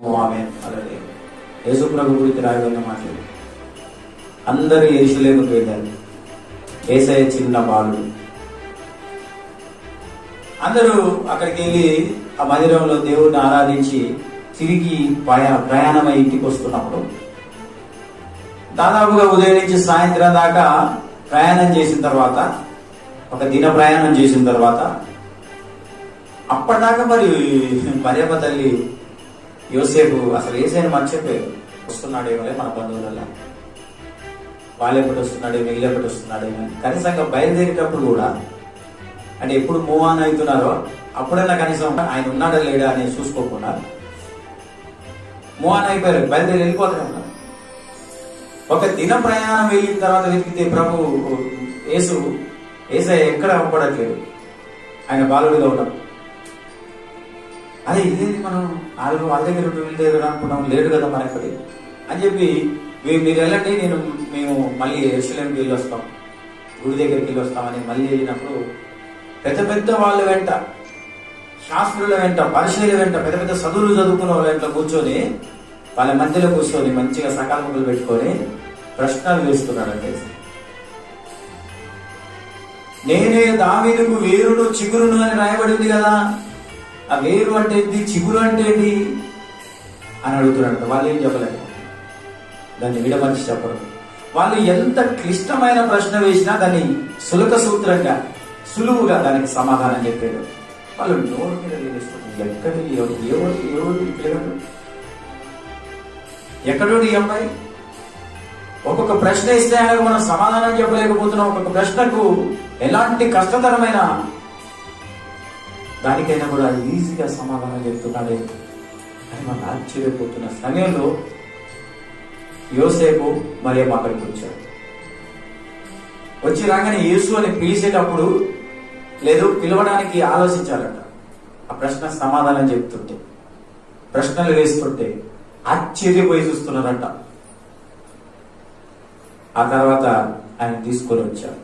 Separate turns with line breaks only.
ఆమేన్. అలాగే యేసు ప్రభు గురించి రాయబడిన మాటలు. అందరూ యెరూషలేముకు వెళ్ళారు. యేసయ్య చిన్న బాలుడు. అందరూ అక్కడికి వెళ్ళి ఆ మందిరంలో దేవుడిని ఆరాధించి తిరిగి ప్రయాణమై ఇంటికి వస్తున్నప్పుడు దాదాపుగా ఉదయం నుంచి సాయంత్రం దాకా ప్రయాణం చేసిన తర్వాత, ఒక దిన ప్రయాణం చేసిన తర్వాత, అప్పటిదాకా మరి మరియమ్మ తల్లి యోసేపు అసలు యేసయ్యను మర్చిపోయారు. వస్తున్నాడేమో మన బంధువులలో, వాళ్ళు ఎప్పుడు వస్తున్నాడేమో, వీళ్ళు ఎప్పుడు వస్తున్నాడేమో. కనీసంగా బయలుదేరేటప్పుడు కూడా, అంటే ఎప్పుడు మూవ్ ఆన్ అవుతున్నారో అప్పుడైనా కనీసం ఆయన ఉన్నాడా లేడా అని చూసుకోకుండా మూవ్ ఆన్ అయిపోయారు, బయలుదేరి వెళ్ళిపోతున్నారు. ఒక దిన ప్రయాణం వెళ్ళిన తర్వాత వెతికితే ప్రభు యేసయ్య ఎక్కడ అవ్వబడట్లేదు, ఆయన బాలుడిగా ఉన్నాం. అదే ఇదేంటి, మనం వాళ్ళ దగ్గర వీళ్ళ దగ్గర అనుకున్నాం, లేడు కదా మనకి అని చెప్పి మీరు వెళ్ళండి, మేము మళ్ళీ యెరూషలేముకి వెళ్ళి వస్తాం, గుడి దగ్గరికి వెళ్ళి వస్తామని మళ్ళీ వెళ్ళినప్పుడు పెద్ద పెద్ద వాళ్ళ వెంట, శాస్త్రుల వెంట, పరిశీల వెంట, పెద్ద పెద్ద చదువులు చదువుకున్న వాళ్ళ వెంట కూర్చొని, వాళ్ళ మధ్యలో కూర్చొని మంచిగా సకాలములు పెట్టుకొని ప్రశ్నలు వేస్తున్నాడంటే, నేనే దావీదుకు వేరును చిగురును అని రాయబడింది కదా, ఆ వేరు అంటే ఏంటి, చిగురు అంటే ఏంటి అని అడుగుతున్నాడు. వాళ్ళు ఏం చెప్పలేదు, దాన్ని విడమర్చి చెప్పరు. వాళ్ళు ఎంత క్లిష్టమైన ప్రశ్న వేసినా దాన్ని సులక సూత్రంగా, సులువుగా దానికి సమాధానం చెప్పాడు. వాళ్ళు నోరు మీద తెలుస్తుంది, ఎక్కడో ఈ అమ్మాయి. ఒక్కొక్క ప్రశ్న ఇస్తే మనం సమాధానం చెప్పలేకపోతున్నాం. ఒక్కొక్క ప్రశ్నకు ఎలాంటి కష్టతరమైన దానికైనా కూడా ఈజీగా సమాధానం చెప్తున్నాడే అని మనం ఆశ్చర్యపోతున్న సమయంలో యోసేపు మరియమ్మ అక్కడికి వచ్చాడు. వచ్చి రాగానే యేసు అని పిలిచేటప్పుడు లేదు, పిలవడానికి ఆలోచించారట. ఆ ప్రశ్న సమాధానం చెప్తుంటే, ప్రశ్నలు వేస్తుంటే ఆశ్చర్యపోయి చూస్తున్నారట. ఆ తర్వాత ఆయన తీసుకొని వచ్చారు.